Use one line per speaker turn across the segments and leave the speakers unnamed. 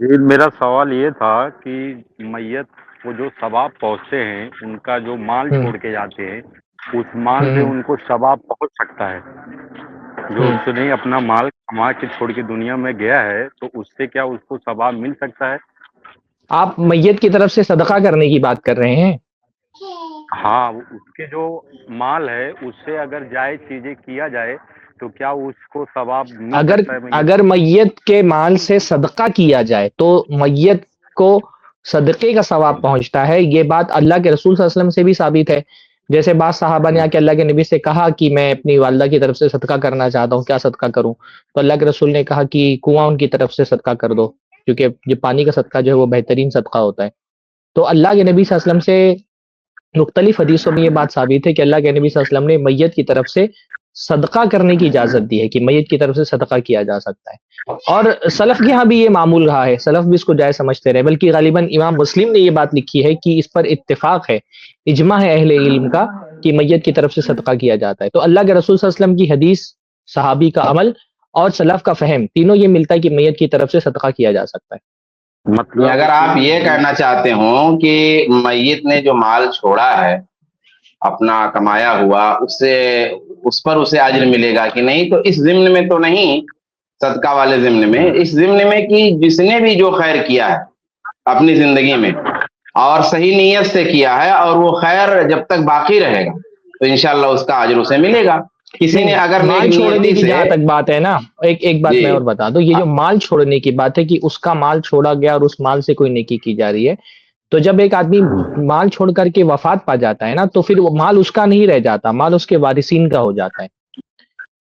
جی میرا سوال یہ تھا کہ میت کو جو ثواب پہنچتے ہیں، ان کا جو مال
ہوں
چھوڑ کے جاتے ہیں، اس مال سے
ہوں
ان کو ثواب پہنچ سکتا ہے؟ جو
ہوں
اس نے اپنا مال کما کے چھوڑ کے دنیا میں گیا ہے، تو اس سے کیا اس کو ثواب مل سکتا ہے؟
آپ میت کی طرف سے صدقہ کرنے کی بات کر رہے ہیں؟
ہاں، اس کے جو مال ہے اس سے اگر جائز چیزیں کیا جائے تو کیا اس کو ثواب مل
اگر
سکتا ہے میت
اگر
کو؟
میت کے مال سے صدقہ کیا جائے تو میت کو صدقے کا ثواب پہنچتا ہے، یہ بات اللہ کے رسول صلی اللہ علیہ وسلم سے بھی ثابت ہے۔ جیسے بعض صحابہ نے آ کے اللہ کے نبی سے کہا کہ میں اپنی والدہ کی طرف سے صدقہ کرنا چاہتا ہوں، کیا صدقہ کروں؟ تو اللہ کے رسول نے کہا کہ کنواں ان کی طرف سے صدقہ کر دو، کیونکہ یہ پانی کا صدقہ جو ہے وہ بہترین صدقہ ہوتا ہے۔ تو اللہ کے نبی صلی اللہ علیہ وسلم سے مختلف حدیثوں میں یہ بات ثابت ہے کہ اللہ کے نبی صلی اللہ علیہ وسلم نے میت کی طرف سے صدقہ کرنے کی اجازت دی ہے، کہ میت کی طرف سے صدقہ کیا جا سکتا ہے، اور سلف کے ہاں بھی یہ معمول رہا ہے، سلف بھی اس کو جائز سمجھتے رہے، بلکہ غالباً امام مسلم نے یہ بات لکھی ہے کہ اس پر اتفاق ہے، اجماع ہے اہل علم کا کہ میت کی طرف سے صدقہ کیا جاتا ہے۔ تو اللہ کے رسول صلی اللہ علیہ وسلم کی حدیث، صحابی کا عمل اور سلف کا فہم، تینوں یہ ملتا ہے کہ میت کی طرف سے صدقہ کیا جا سکتا ہے۔
مطلب
اگر
کہ
آپ یہ کہنا چاہتے ہوں کہ میت نے جو مال چھوڑا ہے اپنا کمایا ہوا، اس پر اسے اجر ملے گا کہ نہیں، تو اس ضمن میں تو نہیں، صدقہ والے ضمن میں، اس ضمن میں کہ جس نے بھی جو خیر کیا ہے اپنی زندگی میں اور صحیح نیت سے کیا ہے، اور وہ خیر جب تک باقی رہے گا تو انشاءاللہ اس کا اجر اسے ملے گا۔ کسی
نہیں،
نے اگر نیک
مال چھوڑنے
نیتی
کی
سے،
جہاں تک بات ہے نا، ایک بات
جی،
میں اور بتا دوں، یہ جو مال چھوڑنے کی بات ہے کہ اس کا مال چھوڑا گیا اور اس مال سے کوئی نیکی کی جا رہی ہے، تو جب ایک آدمی مال چھوڑ کر کے وفات پا جاتا ہے نا، تو پھر وہ مال اس کا نہیں رہ جاتا، مال اس کے وارثین کا ہو جاتا ہے۔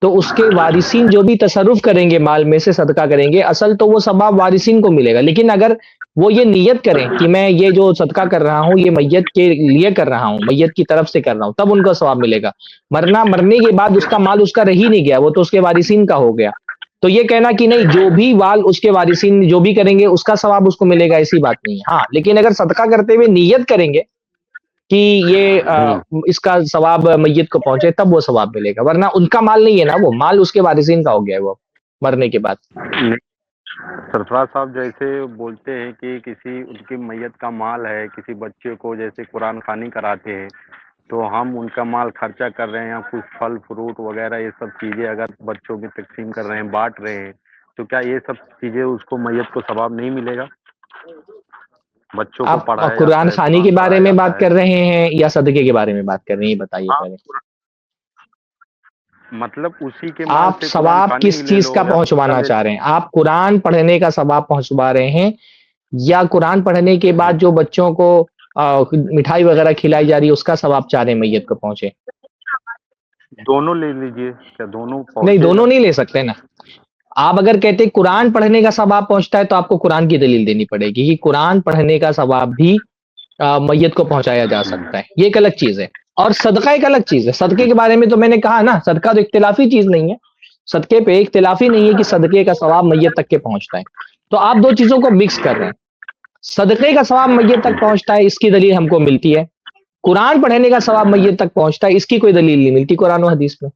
تو اس کے وارثین جو بھی تصرف کریں گے مال میں سے، صدقہ کریں گے، اصل تو وہ ثواب وارثین کو ملے گا، لیکن اگر وہ یہ نیت کریں کہ میں یہ جو صدقہ کر رہا ہوں یہ میت کے لیے کر رہا ہوں، میت کی طرف سے کر رہا ہوں، تب ان کو ثواب ملے گا۔ مرنے کے بعد اس کا مال اس کا رہ ہی نہیں گیا، وہ تو اس کے وارثین کا ہو گیا۔ تو یہ کہنا کہ نہیں، جو بھی مال اس کے وارثین جو بھی کریں گے اس کا ثواب اس کو ملے گا، ایسی بات نہیں ہے۔ ہاں، لیکن اگر صدقہ کرتے ہوئے نیت کریں گے کہ یہ اس کا ثواب میت کو پہنچے، تب وہ ثواب ملے گا، ورنہ ان کا مال نہیں ہے نا، وہ مال اس کے وارثین کا ہو گیا ہے، وہ مرنے کے بعد۔
سرفراز صاحب جیسے بولتے ہیں کہ کسی ان کی میت کا مال ہے، کسی بچے کو جیسے قرآن خوانی کراتے ہیں، تو ہم ان کا مال خرچہ کر رہے ہیں، یا کچھ پھل فروٹ وغیرہ یہ سب چیزیں اگر بچوں کی تقسیم کر رہے ہیں، بانٹ رہے ہیں، تو کیا یہ سب چیزیں اس کو میت کو ثواب نہیں ملے گا؟ بچوں کو
آپ
پڑھایا جاتا
قرآن
ہے،
خوانی کے
قرآن
بارے
پڑھایا
میں
جاتا
بات
ہے۔
کر رہے ہیں یا صدقے کے بارے میں بات کر رہے ہیں، یہ بتائیے
ہاں،
پہلے۔
مطلب اسی کے مال
آپ
سے قرآن
ثواب
خوانی ہی
کس
لے
چیز
لو
کا
یا صدقہ
پہنچوانا
لے
چاہ
لو۔
رہے ہیں؟ آپ قرآن پڑھنے کا ثواب پہنچوا رہے ہیں، یا قرآن پڑھنے کے بعد جو بچوں کو مٹھائی وغیرہ کھلائی جا رہی ہے اس کا ثواب چاہ رہے ہیں میت کو پہنچے؟
دونوں لے لیجئے، کیا دونوں
نہیں،
پہنچے گا؟
دونوں نہیں لے سکتے نا۔ آپ اگر کہتے قرآن پڑھنے کا ثواب پہنچتا ہے تو آپ کو قرآن کی دلیل دینی پڑے گی کہ قرآن پڑھنے کا ثواب بھی میت کو پہنچایا جا سکتا ہے، یہ ایک الگ چیز ہے۔ اور صدقہ ایک الگ چیز ہے، صدقے کے بارے میں تو میں نے کہا نا، صدقہ تو اختلافی چیز نہیں ہے، صدقے پہ اختلافی نہیں ہے کہ صدقے کا ثواب میت تک کے پہنچتا ہے۔ تو آپ دو چیزوں کو مکس کر رہے ہیں، صدقے کا ثواب میت تک پہنچتا ہے اس کی دلیل ہم کو ملتی ہے، قرآن پڑھنے کا ثواب میت تک پہنچتا ہے اس کی کوئی دلیل نہیں ملتی قرآن و حدیث میں۔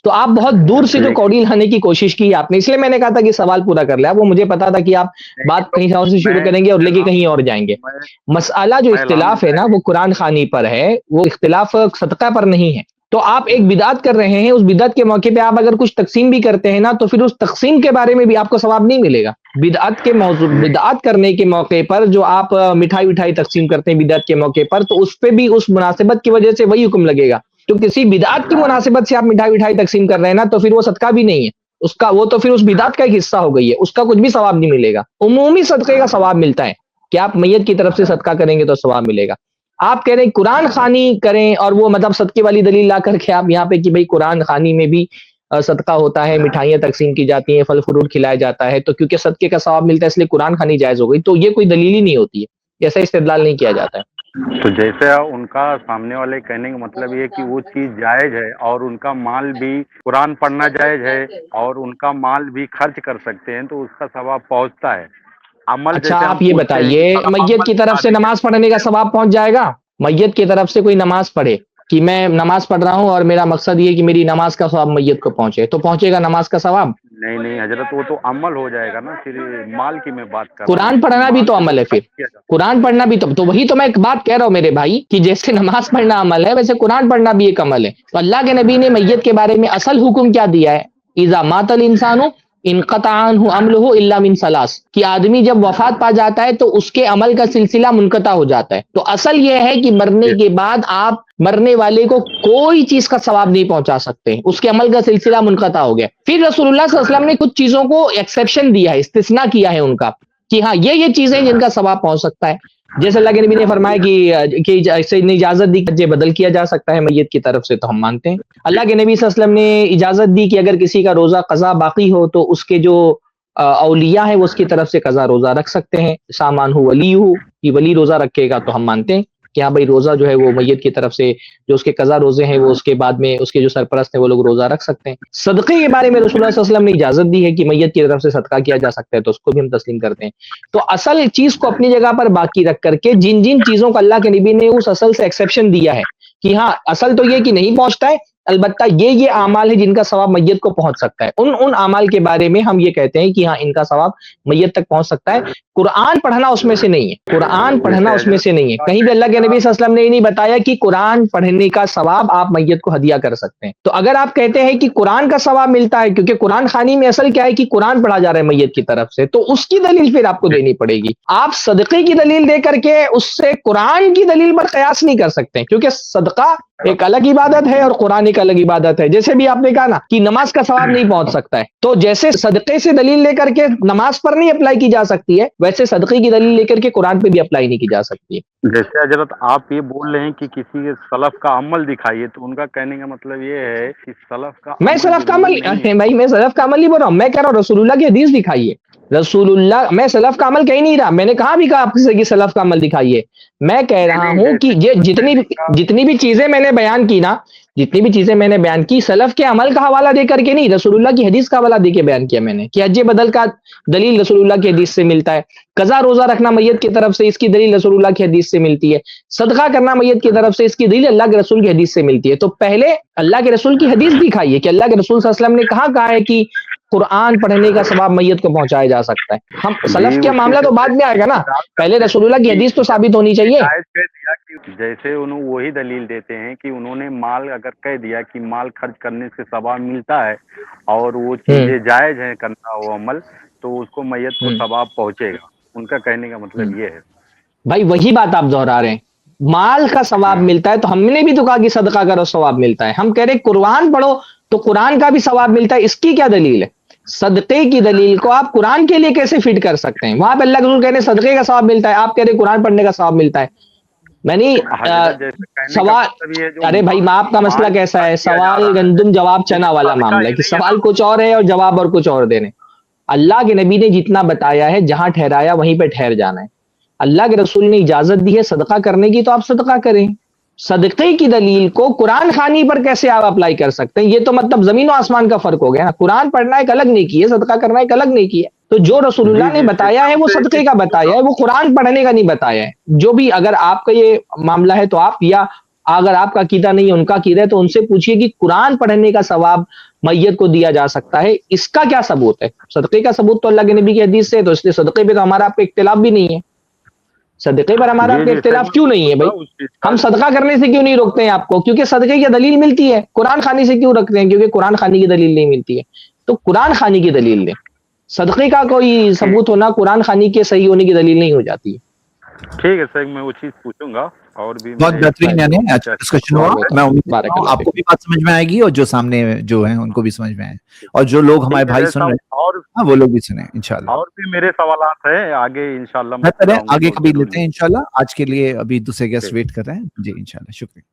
تو آپ بہت دور سے جو
ٹھیک
کوڑی لانے کی کوشش کی آپ نے، اس لیے میں نے کہا تھا کہ سوال پورا کر لیا، وہ مجھے پتا تھا کہ آپ
نہیں،
بات
تو
کہیں اور سے شروع
میں
کریں گے اور لے کے کہیں اور جائیں گے۔
میں
مسئلہ جو
میں
اختلاف ہے
الحمدللہ
نا وہ قرآن خوانی پر ہے، وہ اختلاف صدقہ پر نہیں ہے۔ تو آپ ایک بدعت کر رہے ہیں، اس بدعت کے موقع پہ آپ اگر کچھ تقسیم بھی کرتے ہیں نا تو پھر اس تقسیم کے بارے میں بھی آپ کو ثواب نہیں ملے گا۔ بدعت کے موضوع، بدعت کرنے کے موقع پر جو آپ مٹھائی وٹھائی تقسیم کرتے ہیں بدعت کے موقع پر، تو اس پہ بھی اس مناسبت کی وجہ سے وہی حکم لگے گا۔ تو کسی بدعت کی مناسبت سے آپ مٹھائی وٹھائی تقسیم کر رہے ہیں نا تو پھر وہ صدقہ بھی نہیں ہے، اس کا وہ تو پھر اس بدعت کا ایک حصہ ہو گئی ہے، اس کا کچھ بھی ثواب نہیں ملے گا۔ عمومی صدقے کا ثواب ملتا ہے کہ آپ میت کی طرف سے صدقہ کریں گے تو ثواب ملے گا۔ آپ کہہ رہے ہیں قرآن خوانی کریں، اور وہ مطلب صدقے والی دلیل لا کر کے آپ یہاں پہ کہ بھئی قرآن خوانی میں بھی صدقہ ہوتا ہے، مٹھائیاں تقسیم کی جاتی ہیں، پھل فروٹ کھلایا جاتا ہے، تو کیونکہ صدقے کا ثواب ملتا ہے اس لیے قرآن خوانی جائز ہو گئی، تو یہ کوئی دلیل ہی نہیں ہوتی ہے، ایسا استدلال نہیں کیا جاتا ہے۔
تو جیسے ان کا سامنے والے کہنے کا مطلب یہ ہے کہ وہ چیز جائز ہے، اور ان کا مال بھی قرآن پڑھنا جائز ہے، اور ان کا مال بھی خرچ کر سکتے ہیں، تو اس کا ثواب پہنچتا ہے۔ عمل
اچھا
جیسے ہم
آپ یہ
پوچھتے ہیں کہ
بتائیے،
چلو
میت
عمل
کی طرف
بتا
سے
دیں گے۔
نماز پڑھنے کا ثواب پہنچ جائے گا؟ میت کی طرف سے کوئی نماز پڑھے کہ میں نماز پڑھ رہا ہوں اور میرا مقصد یہ ہے کہ میری نماز کا ثواب میت کو پہنچے، تو پہنچے گا نماز کا ثواب؟
نہیں نہیں حضرت، وہ تو عمل ہو جائے گا نا، پھر مال کی میں بات کر رہا ہوں.
قرآن پڑھنا بھی تو عمل ہے، پھر قرآن پڑھنا بھی تو وہی تو میں ایک بات کہہ رہا ہوں میرے بھائی، کہ جیسے نماز پڑھنا عمل ہے ویسے قرآن پڑھنا بھی ایک عمل ہے. تو اللہ کے نبی نے میت کے بارے میں اصل حکم کیا دیا ہے؟ اذا مات الانسان انقطع عنہ عملہ الا من ثلاث، کہ آدمی جب وفات پا جاتا ہے تو اس کے عمل کا سلسلہ منقطع ہو جاتا ہے. تو اصل یہ ہے کہ مرنے کے بعد آپ مرنے والے کو کوئی چیز کا ثواب نہیں پہنچا سکتے، اس کے عمل کا سلسلہ منقطع ہو گیا. پھر رسول اللہ صلی اللہ علیہ وسلم نے کچھ چیزوں کو ایکسیپشن دیا ہے، استثناء کیا ہے ان کا، کہ ہاں یہ چیزیں جن کا ثواب پہنچ سکتا ہے. جیسے اللہ کے نبی نے فرمایا کہ اسے اجازت دی کہ بدل کیا جا سکتا ہے میت کی طرف سے، تو ہم مانتے ہیں. اللہ کے نبی صلی اللہ علیہ وسلم نے اجازت دی کہ اگر کسی کا روزہ قضا باقی ہو تو اس کے جو اولیاء ہیں وہ اس کی طرف سے قضا روزہ رکھ سکتے ہیں. سامان ہو ولی ہو، یہ ولی روزہ رکھے گا تو ہم مانتے ہیں کہ ہاں بھائی روزہ جو ہے وہ میت کی طرف سے جو اس کے قضا روزے ہیں وہ اس کے بعد میں اس کے جو سرپرست ہیں وہ لوگ روزہ رکھ سکتے ہیں. صدقے کے بارے میں رسول اللہ صلی اللہ علیہ وسلم نے اجازت دی ہے کہ میت کی طرف سے صدقہ کیا جا سکتا ہے، تو اس کو بھی ہم تسلیم کرتے ہیں. تو اصل چیز کو اپنی جگہ پر باقی رکھ کر کے جن چیزوں کو اللہ کے نبی نے اس اصل سے ایکسیپشن دیا ہے کہ ہاں اصل تو یہ کہ نہیں پہنچتا ہے، البتہ یہ اعمال ہے جن کا ثواب میت کو پہنچ سکتا ہے، ان اعمال کے بارے میں ہم یہ کہتے ہیں کہ ہاں ان کا ثواب میت تک پہنچ سکتا ہے. قرآن پڑھنا اس میں سے نہیں ہے، قرآن پڑھنا اس میں سے نہیں ہے. کہیں بھی اللہ کے نبی صلی اللہ علیہ وسلم نے یہ نہیں بتایا کہ قرآن پڑھنے کا ثواب آپ میت کو ہدیہ کر سکتے ہیں. تو اگر آپ کہتے ہیں کہ قرآن کا ثواب ملتا ہے کیونکہ قرآن خوانی میں اصل کیا ہے کہ قرآن پڑھا جا رہا ہے میت کی طرف سے، تو اس کی دلیل پھر آپ کو دینی پڑے گی. آپ صدقے کی دلیل دے کر کے اس سے قرآن کی دلیل پر قیاس نہیں کر سکتے، کیونکہ صدقہ ایک الگ عبادت ہے اور قرآن ایک الگ عبادت ہے. جیسے بھی آپ نے کہا نا کہ نماز کا ثواب نہیں پہنچ سکتا ہے، تو جیسے صدقے سے دلیل لے کر کے نماز پر نہیں اپلائی کی جا سکتی ہے، ویسے صدقے کی دلیل لے کر کے قرآن پہ بھی اپلائی نہیں کی جا سکتی ہے.
جیسے حضرت آپ یہ بول رہے ہیں کہ کسی کے سلف کا عمل دکھائیے، تو ان کا کہنے کا مطلب یہ ہے کہ سلف کا
میں سلف کا عمل بھائی میں سلف کا عمل نہیں بول رہا ہوں، میں کہہ رہا ہوں رسول اللہ کی حدیث دکھائیے. رسول اللہ، میں سلف کا عمل کہہ نہیں رہا، میں نے کہاں بھی کہا آپ سے کہ سلف کا عمل دکھائیے. میں کہہ رہا ہوں کہ یہ جتنی بھی چیزیں میں نے بیان کی نا، جتنی بھی چیزیں میں نے بیان کی سلف کے عمل کا حوالہ دے کر کے نہیں، رسول اللہ کی حدیث کا حوالہ دے کے بیان کیا میں نے، کہ حج بدل کا دلیل رسول اللہ کی حدیث سے ملتا ہے، قضا روزہ رکھنا میت کی طرف سے اس کی دلیل رسول اللہ کی حدیث سے ملتی ہے، صدقہ کرنا میت کی طرف سے اس کی دلیل اللہ کے رسول کی حدیث سے ملتی ہے. تو پہلے اللہ کے رسول کی حدیث دکھائیے کہ اللہ کے رسول صلی اللہ علیہ وسلم نے کہا ہے کہ قرآن پڑھنے کا ثواب میت کو پہنچایا جا سکتا ہے. ہم سلف کا معاملہ تو بعد میں آئے گا نا، پہلے رسول اللہ کی حدیث تو ثابت ہونی چاہیے.
جیسے انہوں وہی دلیل دیتے ہیں کہ انہوں نے مال اگر کہہ دیا کہ مال خرچ کرنے سے ثواب ملتا ہے اور وہ چیزیں جائز ہیں کرنا وہ عمل، تو اس کو میت کو ثواب پہنچے گا. ان کا کہنے کا مطلب یہ ہے.
بھائی وہی بات آپ دہرا رہے ہیں، مال کا ثواب ملتا ہے، تو ہم نے بھی تو کہا کہ صدقہ کرو ثواب ملتا ہے. ہم کہہ رہے قرآن پڑھو تو قرآن کا بھی ثواب ملتا ہے، اس کی کیا دلیل ہے؟ صدقے کی دلیل کو آپ قرآن کے لیے کیسے فٹ کر سکتے ہیں؟ وہاں پہ اللہ کے رسول کہہ رہے صدقے کا ثواب ملتا ہے، آپ کہہ رہے قرآن پڑھنے کا ثواب ملتا ہے. میں نہیں سوال، ارے بھائی آپ کا مسئلہ کیسا ہے؟ سوال گندم جواب چنا والا معاملہ ہے کہ سوال کچھ اور ہے اور جواب اور کچھ اور دینے. اللہ کے نبی نے جتنا بتایا ہے جہاں ٹھہرایا وہیں پہ ٹھہر جانا ہے. اللہ کے رسول نے اجازت دی ہے صدقہ کرنے کی تو آپ صدقہ کریں. صدقے کی دلیل کو قرآن خوانی پر کیسے آپ اپلائی کر سکتے ہیں؟ یہ تو مطلب زمین و آسمان کا فرق ہو گیا نا. قرآن پڑھنا ایک الگ نیکی ہے، صدقہ کرنا ایک الگ نیکی ہے. تو جو رسول اللہ نے بتایا ہے وہ صدقے کا بتایا ہے، وہ قرآن پڑھنے کا نہیں بتایا ہے. جو بھی اگر آپ کا یہ معاملہ ہے تو آپ، یا اگر آپ کا عقیدہ نہیں ہے ان کا عقیدہ ہے، تو ان سے پوچھئے کہ قرآن پڑھنے کا ثواب میت کو دیا جا سکتا ہے، اس کا کیا ثبوت ہے؟ صدقے کا ثبوت تو اللہ کے نبی کی حدیث سے ہے، تو اس لیے صدقے پہ تو ہمارا آپ کو اختلاف بھی نہیں ہے. صدقے پر ہمارا آپ کا اختلاف کیوں نہیں ہے بھائی؟ ہم صدقہ کرنے سے کیوں نہیں روکتے ہیں آپ کو؟ کیونکہ صدقے کی دلیل ملتی ہے. قرآن خوانی سے کیوں رکھتے ہیں؟ کیونکہ قرآن خوانی کی دلیل نہیں ملتی ہے. تو قرآن خوانی کی دلیل لیں. صدقے کا کوئی ثبوت ہونا قرآن خوانی کے صحیح ہونے کی دلیل نہیں ہو جاتی ہے.
ٹھیک ہے سر، میں وہ چیز پوچھوں گا. اور بھی
بہت بہترین، یعنی اچھا ڈسکشن ہوا. میں امید کرتا ہوں آپ کو بھی بات سمجھ میں آئے گی اور جو سامنے جو ہیں ان کو بھی سمجھ میں آئے، اور جو لوگ ہمارے بھائی سن رہے ہیں وہ لوگ بھی سنیں انشاءاللہ.
اور بھی میرے سوالات ہیں آگے انشاءاللہ
بہتر ہے، آگے کبھی لیتے ہیں انشاءاللہ. آج کے لیے ابھی دوسرے گیسٹ ویٹ کر رہے ہیں. جی انشاءاللہ، شکریہ.